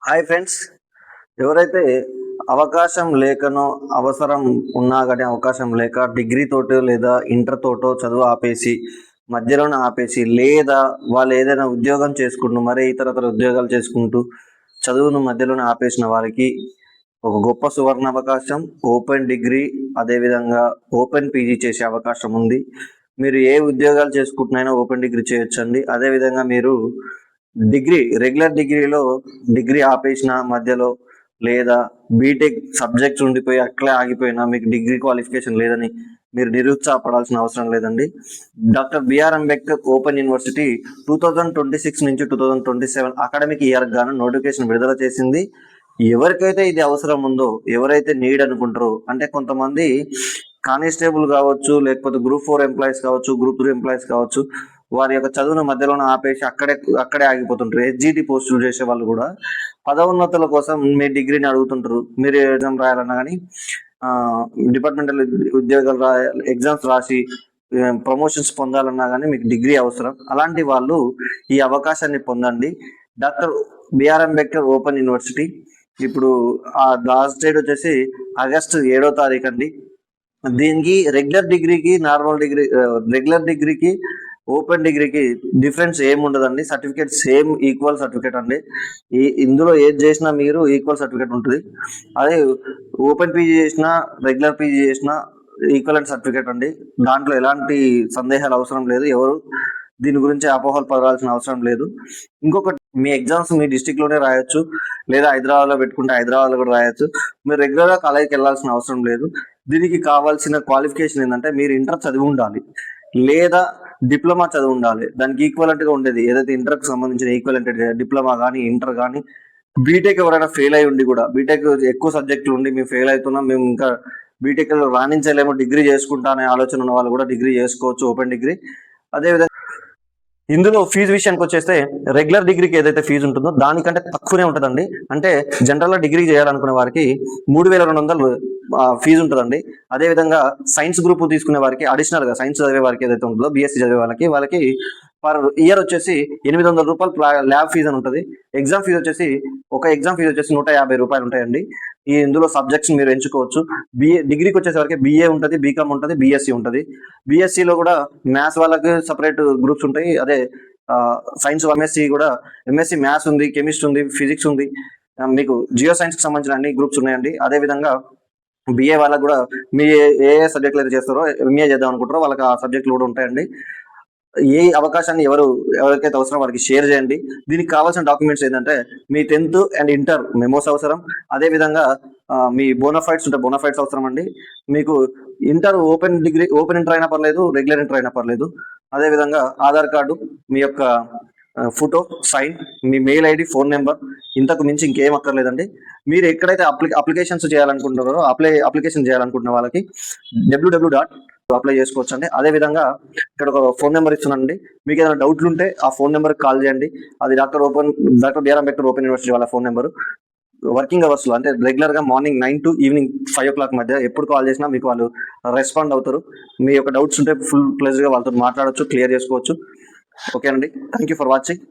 Hi friends. ఎవరైతే అవకాశం లేకనో, అవసరం ఉన్నా కానీ అవకాశం లేక డిగ్రీ తోటో లేదా ఇంటర్ తోటో చదువు ఆపేసి మధ్యలోనే ఆపేసి, లేదా వాళ్ళు ఏదైనా ఉద్యోగం చేసుకుంటూ మరే ఇతరతర ఉద్యోగాలు చేసుకుంటూ చదువును మధ్యలోనే ఆపేసిన వారికి ఒక గొప్ప సువర్ణ అవకాశం. ఓపెన్ డిగ్రీ, అదేవిధంగా ఓపెన్ పీజీ చేసే అవకాశం ఉంది. మీరు ఏ ఉద్యోగాలు చేసుకుంటున్నాయినా ఓపెన్ డిగ్రీ చేయొచ్చండి. అదేవిధంగా మీరు డిగ్రీ రెగ్యులర్ డిగ్రీలో డిగ్రీ ఆపేసిన మధ్యలో, లేదా బీటెక్ సబ్జెక్ట్స్ ఉండిపోయి అట్లే ఆగిపోయినా, మీకు డిగ్రీ క్వాలిఫికేషన్ లేదని మీరు నిరుత్సాహపడాల్సిన అవసరం లేదండి. Doctor B R Ambedkar open university 2026 నుంచి 2027 అకాడమిక్ ఇయర్ గాను నోటిఫికేషన్ విడుదల చేసింది. ఎవరికైతే ఇది అవసరం ఉందో, ఎవరైతే నీడ్ అనుకుంటారో, అంటే కొంతమంది కానిస్టేబుల్ కావచ్చు, లేకపోతే గ్రూప్ 4 ఎంప్లాయీస్ కావచ్చు, గ్రూప్ 3 ఎంప్లాయీస్ కావచ్చు, వారి యొక్క చదువును మధ్యలోనే ఆపేసి అక్కడే ఆగిపోతుంటారు. హెచ్జిటి పోస్టులు చేసే వాళ్ళు కూడా పదోన్నతుల కోసం మీ డిగ్రీని అడుగుతుంటారు. మీరు ఎగ్జామ్ రాయాలన్నా కానీ డిపార్ట్మెంటల్ ఉద్యోగాలు ఎగ్జామ్స్ రాసి ప్రమోషన్స్ పొందాలన్నా కానీ మీకు డిగ్రీ అవసరం. అలాంటి వాళ్ళు ఈ అవకాశాన్ని పొందండి. Doctor B R Ambedkar open university ఇప్పుడు ఆ లాస్ట్ డేట్ వచ్చేసి ఆగస్టు 7వ తారీఖు అండి. దీనికి రెగ్యులర్ డిగ్రీకి, నార్మల్ డిగ్రీ, రెగ్యులర్ డిగ్రీకి ఓపెన్ డిగ్రీకి డిఫరెన్స్ ఏముండదండి. సర్టిఫికేట్ సేమ్, ఈక్వల్ సర్టిఫికేట్ అండి. ఇందులో ఏది చేసినా మీరు ఈక్వల్ సర్టిఫికేట్ ఉంటుంది. అదే ఓపెన్ పీజీ చేసినా, రెగ్యులర్ పీజీ చేసినా ఈక్వలెంట్ సర్టిఫికేట్ అండి. దాంట్లో ఎలాంటి సందేహాలు అవసరం లేదు. ఎవరు దీని గురించి అపోహలు పడాల్సిన అవసరం లేదు. ఇంకొకటి, మీ ఎగ్జామ్స్ మీ డిస్టిక్లోనే రాయొచ్చు, లేదా హైదరాబాద్లో పెట్టుకుంటే హైదరాబాద్లో కూడా రాయొచ్చు. మీరు రెగ్యులర్గా కాలేజీకి వెళ్ళాల్సిన అవసరం లేదు. దీనికి కావాల్సిన క్వాలిఫికేషన్ ఏంటంటే మీరు ఇంటర్ చదివి ఉండాలి, లేదా డిప్లొమా చదివి ఉండాలి. దానికి ఈక్వలెంట్గా ఉండేది ఏదైతే ఇంటర్కి సంబంధించిన ఈక్వలెంట్ డిప్లొమా కానీ, ఇంటర్ కానీ. బీటెక్ ఎవరైనా ఫెయిల్ అయి ఉండి కూడా, బీటెక్ ఎక్కువ సబ్జెక్టులు ఉండి మేము ఫెయిల్ అవుతున్నాం, మేము ఇంకా బీటెక్ రాణించలేమో, డిగ్రీ చేసుకుంటా అనే ఆలోచన ఉన్న వాళ్ళు కూడా డిగ్రీ చేసుకోవచ్చు, ఓపెన్ డిగ్రీ. అదేవిధంగా ఇందులో ఫీజు విషయానికి వచ్చేస్తే రెగ్యులర్ డిగ్రీకి ఏదైతే ఫీజు ఉంటుందో దానికంటే తక్కువనే ఉంటుందండి. అంటే జనరల్గా డిగ్రీ చేయాలనుకునే వారికి 3,200 ఫీజు ఉంటుందండి. అదేవిధంగా సైన్స్ గ్రూప్ తీసుకునే వారికి, అడిషనల్గా సైన్స్ చదివే వారికి ఏదైతే ఉంటుందో, బీఎస్సీ చదివే వాళ్ళకి పర్ ఇయర్ వచ్చేసి 800 రూపాయలు ల్యాబ్ ఫీజు అని ఉంటుంది. ఎగ్జామ్ ఫీజు వచ్చేసి 150 రూపాయలు ఉంటాయండి. ఇందులో సబ్జెక్ట్స్ మీరు ఎంచుకోవచ్చు. డిగ్రీకి వచ్చేసరికి బిఏ ఉంటుంది, బీకామ్ ఉంటుంది, బీఎస్సీ ఉంటుంది. బీఎస్సీలో కూడా మ్యాథ్స్ వాళ్ళకి సపరేట్ గ్రూప్స్ ఉంటాయి. అదే సైన్స్ ఎంఎస్సీ కూడా, ఎంఎస్సీ మ్యాథ్స్ ఉంది, కెమిస్ట్రీ ఉంది, ఫిజిక్స్ ఉంది, మీకు జియో సైన్స్కి సంబంధించిన అన్ని గ్రూప్స్ ఉన్నాయండి. అదేవిధంగా బిఏ వాళ్ళకు కూడా మీ ఏ సబ్జెక్టులు అయితే చేస్తారో, ఎంఏ చేద్దాం అనుకుంటారో వాళ్ళకి ఆ సబ్జెక్టులు కూడా ఉంటాయండి. ఏ అవకాశాన్ని ఎవరికైతే అవసరం వారికి షేర్ చేయండి. దీనికి కావాల్సిన డాక్యుమెంట్స్ ఏంటంటే మీ 10th అండ్ ఇంటర్ మెమోస్ అవసరం. అదేవిధంగా మీ బోనఫైడ్స్ ఉంటే బోనఫైడ్స్ అవసరం అండి. మీకు inter open degree, open inter అయినా పర్లేదు, రెగ్యులర్ ఇంటర్ అయినా పర్లేదు. అదేవిధంగా ఆధార్ కార్డు, మీ యొక్క ఫోటో, సైన్, మీ మెయిల్ ఐడి, ఫోన్ నెంబర్, ఇంతకు మించి ఇంకేం అక్కర్లేదండి. మీరు ఎక్కడైతే అప్లికేషన్స్ చేయాలనుకుంటున్నారో, అప్లికేషన్ చేయాలనుకుంటున్న వాళ్ళకి www. అప్లై చేసుకోవచ్చు అండి. అదేవిధంగా ఇక్కడ ఒక ఫోన్ నెంబర్ ఇస్తున్నానండి. మీకు ఏదైనా డౌట్లు ఉంటే ఆ ఫోన్ నెంబర్కి కాల్ చేయండి. అది doctor B R Ambedkar open university వాళ్ళ ఫోన్ నెంబరు. వర్కింగ్ అవర్స్లో, అంటే రెగ్యులర్గా మార్నింగ్ 9 to ఈవినింగ్ 5 o'clock మధ్య ఎప్పుడు కాల్ చేసినా మీకు వాళ్ళు రెస్పాండ్ అవుతారు. మీ యొక్క డౌట్స్ ఉంటే ఫుల్ ప్లెజర్గా వాళ్ళతో మాట్లాడవచ్చు, క్లియర్ చేసుకోవచ్చు. ఓకే అండి. Thank you for watching.